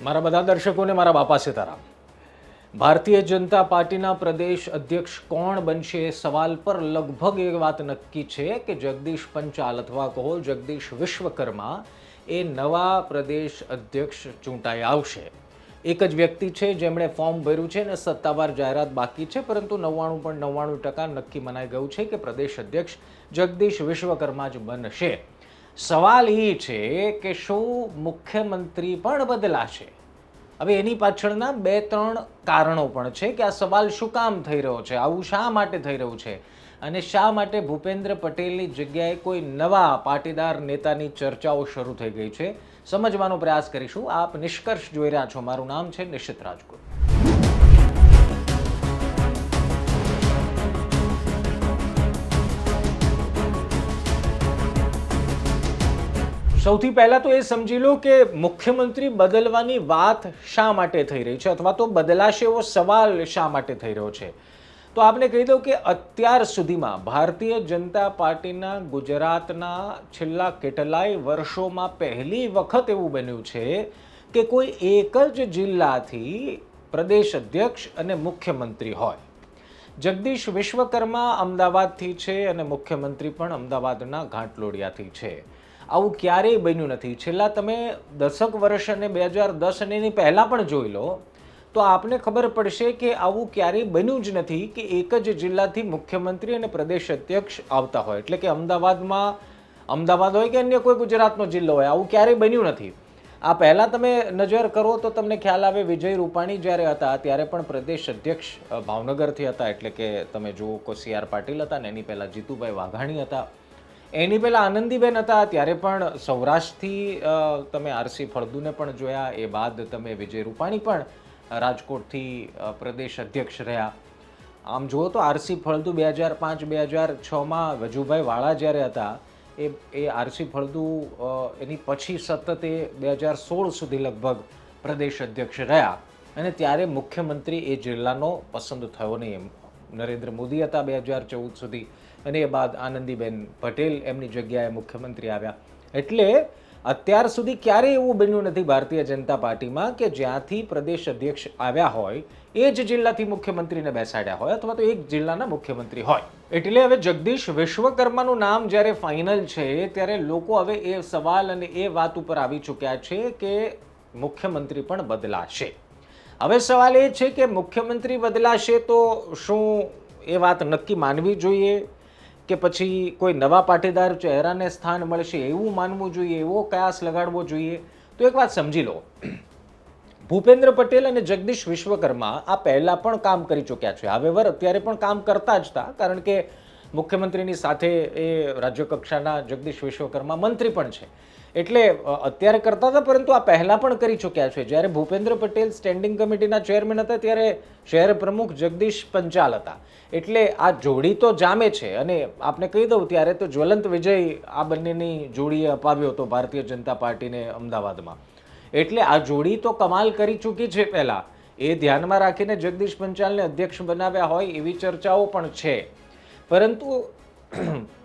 મારા બધા દર્શકોને મારા બાપા સીતારામ. ભારતીય જનતા પાર્ટીના પ્રદેશ અધ્યક્ષ કોણ બનશે એ સવાલ પર લગભગ એ વાત નક્કી છે કે જગદીશ પંચાલ અથવા કહો જગદીશ વિશ્વકર્મા એ નવા પ્રદેશ અધ્યક્ષ ચૂંટાઈ આવશે. એક જ વ્યક્તિ છે જેમણે ફોર્મ ભર્યું છે અને સત્તાવાર જાહેરાત બાકી છે, પરંતુ 99.99% નક્કી મનાઈ ગયું છે કે પ્રદેશ અધ્યક્ષ જગદીશ વિશ્વકર્મા જ બનશે. સવાલ એ છે કે શું મુખ્યમંત્રી પણ બદલાશે? હવે એની પાછળના 2-3 કારણો પણ છે કે આ સવાલ શું કામ થઈ રહ્યો છે, આવું શા માટે થઈ રહ્યું છે અને શા માટે ભૂપેન્દ્ર પટેલની જગ્યાએ કોઈ નવા પાટીદાર નેતાની ચર્ચાઓ શરૂ થઈ ગઈ છે. સમજવાનો પ્રયાસ કરીશું. આપ નિષ્કર્ષ જોઈ રહ્યા છો. મારું નામ છે નિશિત રાજગુરુ. સૌથી પહેલા તો એ સમજી લો કે મુખ્યમંત્રી બદલવાની વાત શા માટે થઈ રહી છે અથવા તો બદલાશે એવો સવાલ શા માટે થઈ રહ્યો છે. તો આપને કહી દઉં કે અત્યાર સુધીમાં ભારતીય જનતા પાર્ટીના ગુજરાતના છેલ્લા કેટલાય વર્ષોમાં પહેલી વખત એવું બન્યું છે કે કોઈ એક જ જિલ્લાથી પ્રદેશ અધ્યક્ષ અને મુખ્યમંત્રી હોય. જગદીશ વિશ્વકર્મા અમદાવાદથી છે અને મુખ્યમંત્રી પણ અમદાવાદના ઘાટલોડિયાથી છે. આવું ક્યારેય બન્યું નથી. છેલ્લા તમે 10 વર્ષ અને 2010 અને એની પહેલાં પણ જોઈ લો તો આપને ખબર પડશે કે આવું ક્યારેય બન્યું જ નથી કે એક જ જિલ્લાથી મુખ્યમંત્રી અને પ્રદેશ અધ્યક્ષ આવતા હોય. એટલે કે અમદાવાદ હોય કે અન્ય કોઈ ગુજરાતનો જિલ્લો હોય, આવું ક્યારેય બન્યું નથી. આ પહેલાં તમે નજર કરો તો તમને ખ્યાલ આવે, વિજય રૂપાણી જ્યારે હતા ત્યારે પણ પ્રદેશ અધ્યક્ષ ભાવનગરથી હતા. એટલે કે તમે જુઓ કે CR પાટીલ હતા ને એની પહેલાં જીતુભાઈ વાઘાણી હતા, એની પહેલાં આનંદીબેન હતા ત્યારે પણ સૌરાષ્ટ્રથી તમે RC ફળદુને પણ જોયા. એ બાદ તમે વિજય રૂપાણી પણ રાજકોટથી પ્રદેશ અધ્યક્ષ રહ્યા. આમ જુઓ તો RC ફળદુ 2005-2006માં વજુભાઈ વાળા જ્યારે હતા એ RC ફળદુ એની પછી સતત એ 2016 સુધી લગભગ પ્રદેશ અધ્યક્ષ રહ્યા અને ત્યારે મુખ્યમંત્રી એ જિલ્લાનો પસંદ થયો નહીં. નરેન્દ્ર મોદી હતા 2014 સુધી અને એ બાદ આનંદીબેન પટેલ એમની જગ્યાએ મુખ્યમંત્રી આવ્યા. એટલે અત્યાર સુધી ક્યારેય એવું બન્યું નથી ભારતીય જનતા પાર્ટીમાં કે જ્યાંથી પ્રદેશ અધ્યક્ષ આવ્યા હોય એ જ જિલ્લાથી મુખ્યમંત્રીને બેસાડ્યા હોય અથવા તો એક જિલ્લાના મુખ્યમંત્રી હોય. એટલે હવે જગદીશ વિશ્વકર્માનું નામ જ્યારે ફાઇનલ છે ત્યારે લોકો હવે એ સવાલ અને એ વાત ઉપર આવી ચૂક્યા છે કે મુખ્યમંત્રી પણ બદલાશે. હવે સવાલ એ છે કે મુખ્યમંત્રી બદલાશે તો શું એ વાત નક્કી માનવી જોઈએ કે પછી કોઈ નવા પાટીદાર ચહેરાને સ્થાન મળશે એવું માનવું જોઈએ, એવો કયાસ લગાડવો જોઈએ? તો એક વાત સમજી લો, ભૂપેન્દ્ર પટેલ અને જગદીશ વિશ્વકર્મા આ પહેલાં પણ કામ કરી ચૂક્યા છે. હવે અત્યારે પણ કામ કરતા જ હતા, કારણ કે મુખ્યમંત્રીની સાથે એ રાજ્ય કક્ષાના જગદીશ વિશ્વકર્મા મંત્રી પણ છે. એટલે અત્યારે કરતા હતા, પરંતુ આ પહેલાં પણ કરી ચૂક્યા છે. જ્યારે ભૂપેન્દ્ર પટેલ સ્ટેન્ડિંગ કમિટીના ચેરમેન હતા ત્યારે શહેર પ્રમુખ જગદીશ પંચાલ હતા. એટલે આ જોડી તો જામે છે. અને આપને કહી દઉં, ત્યારે તો જ્વલંત વિજય આ બંનેની જોડીએ અપાવ્યો હતો ભારતીય જનતા પાર્ટીને અમદાવાદમાં. એટલે આ જોડી તો કમાલ કરી ચૂકી છે. પહેલાં એ ધ્યાનમાં રાખીને જગદીશ પંચાલને અધ્યક્ષ બનાવ્યા હોય એવી ચર્ચાઓ પણ છે. પરંતુ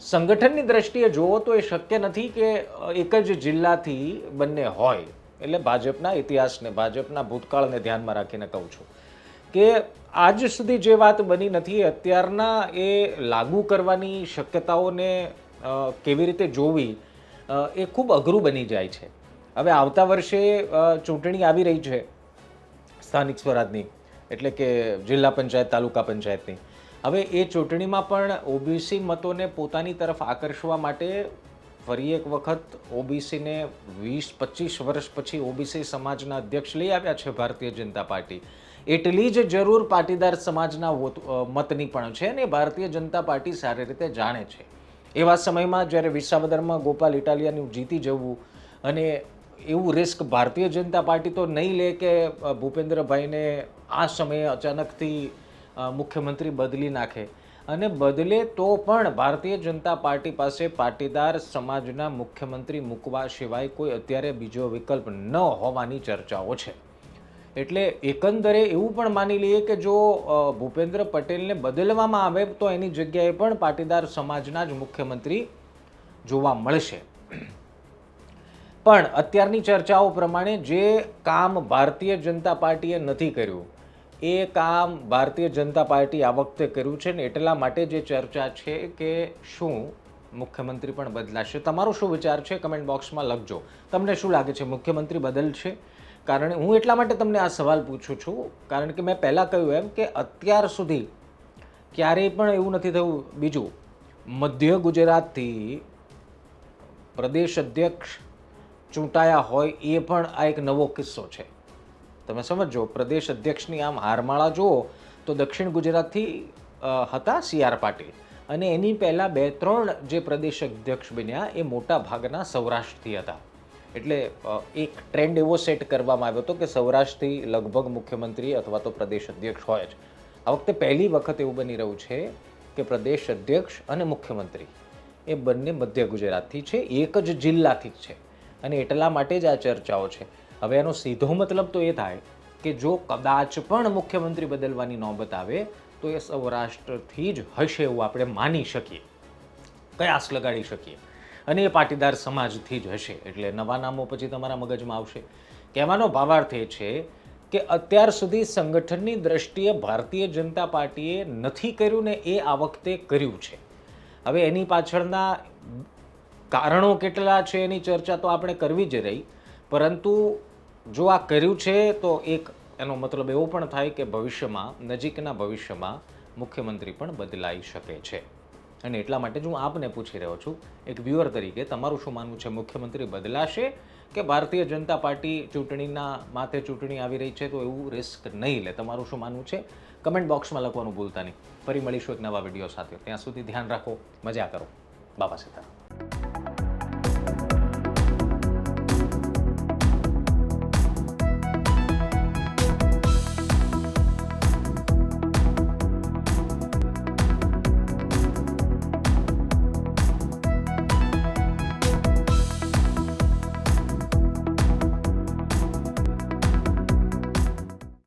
સંગઠનની દ્રષ્ટિએ જુઓ તો એ શક્ય નથી કે એક જ જિલ્લાથી બંને હોય. એટલે ભાજપના ઇતિહાસને, ભાજપના ભૂતકાળને ધ્યાનમાં રાખીને કહું છું કે આજ સુધી જે વાત બની નથી અત્યારના એ લાગુ કરવાની શક્યતાઓને કેવી રીતે જોવી એ ખૂબ અઘરું બની જાય છે. હવે આવતા વર્ષે ચૂંટણી આવી રહી છે સ્થાનિક સ્વરાજની, એટલે કે જિલ્લા પંચાયત, તાલુકા પંચાયતની. હવે એ ચૂંટણીમાં પણ OBC મતોને પોતાની તરફ આકર્ષવા માટે ફરી એક વખત OBCને 20-25 વર્ષ પછી OBC સમાજના અધ્યક્ષ લઈ આવ્યા છે ભારતીય જનતા પાર્ટી. એટલી જ જરૂર પાટીદાર સમાજના મતની પણ છે અને ભારતીય જનતા પાર્ટી સારી રીતે જાણે છે. એવા સમયમાં જ્યારે વિસાવદરમાં ગોપાલ ઇટાલિયાનું જીતી જવું અને એવું રિસ્ક ભારતીય જનતા પાર્ટી તો નહીં લે કે ભૂપેન્દ્રભાઈને આ સમયે અચાનકથી મુખ્યમંત્રી બદલી નાખે. અને બદલે તો પણ ભારતીય જનતા પાર્ટી પાસે પાટીદાર સમાજના મુખ્યમંત્રી મૂકવા સિવાય કોઈ અત્યારે બીજો વિકલ્પ ન હોવાની ચર્ચાઓ છે. એટલે એકંદરે એવું પણ માની લઈએ કે જો ભૂપેન્દ્ર પટેલને બદલવામાં આવે તો એની જગ્યાએ પણ પાટીદાર સમાજના જ મુખ્યમંત્રી જોવા મળશે. પણ અત્યારની ચર્ચાઓ પ્રમાણે જે કામ ભારતીય જનતા પાર્ટીએ નથી કર્યું એ કામ ભારતીય જનતા પાર્ટી આ વખતે કર્યું છે ને એટલા માટે જે ચર્ચા છે કે શું મુખ્યમંત્રી પણ બદલાશે. તમારો શું વિચાર છે કમેન્ટ બોક્સમાં લખજો. તમને શું લાગે છે મુખ્યમંત્રી બદલશે? કારણ હું એટલા માટે તમને આ સવાલ પૂછું છું કારણ કે મેં પહેલાં કહ્યું એમ કે અત્યાર સુધી ક્યારેય પણ એવું નથી થયું. બીજું, મધ્ય ગુજરાતથી પ્રદેશ અધ્યક્ષ ચૂંટાયા હોય એ પણ આ એક નવો કિસ્સો છે. તમે સમજો, પ્રદેશ અધ્યક્ષની આમ હારમાળા જુઓ તો દક્ષિણ ગુજરાતથી હતા CR પાટીલ અને એની પહેલાં 2-3 જે પ્રદેશ અધ્યક્ષ બન્યા એ મોટા ભાગના સૌરાષ્ટ્રથી હતા. એટલે એક ટ્રેન્ડ એવો સેટ કરવામાં આવ્યો હતો કે સૌરાષ્ટ્રથી લગભગ મુખ્યમંત્રી અથવા તો પ્રદેશ અધ્યક્ષ હોય જ. આ વખતે પહેલી વખત એવું બની રહ્યું છે કે પ્રદેશ અધ્યક્ષ અને મુખ્યમંત્રી એ બંને મધ્ય ગુજરાતથી છે, એક જ જિલ્લાથી જ છે અને એટલા માટે જ આ ચર્ચાઓ છે. હવે એનો સીધો મતલબ તો એ થાય કે જો કદાચ પણ મુખ્યમંત્રી બદલવાની નોબત આવે તો એ સૌરાષ્ટ્રથી જ હશે એવું આપણે માની શકીએ, કયાસ લગાડી શકીએ અને એ પાટીદાર સમાજથી જ હશે. એટલે નવા નામો પછી તમારા મગજમાં આવશે. કહેવાનો ભાવાર્થ એ છે કે અત્યાર સુધી સંગઠનની દ્રષ્ટિએ ભારતીય જનતા પાર્ટીએ નથી કર્યું ને એ આ વખતે કર્યું છે. હવે એની પાછળના કારણો કેટલા છે એની ચર્ચા તો આપણે કરવી જ રહી, પરંતુ જો આ કર્યું છે તો એક એનો મતલબ એવો પણ થાય કે ભવિષ્યમાં, નજીકના ભવિષ્યમાં મુખ્યમંત્રી પણ બદલાઈ શકે છે. અને એટલા માટે જ હું આપને પૂછી રહ્યો છું એક વ્યુઅર તરીકે, તમારું શું માનવું છે? મુખ્યમંત્રી બદલાશે કે ભારતીય જનતા પાર્ટી ચૂંટણીના માથે ચૂંટણી આવી રહી છે તો એવું રિસ્ક નહીં લે? તમારું શું માનવું છે કમેન્ટ બોક્સમાં લખવાનું ભૂલતા નહીં. ફરી મળીશું એક નવા વિડીયો સાથે. ત્યાં સુધી ધ્યાન રાખો, મજા કરો. બાબા સીતારામ.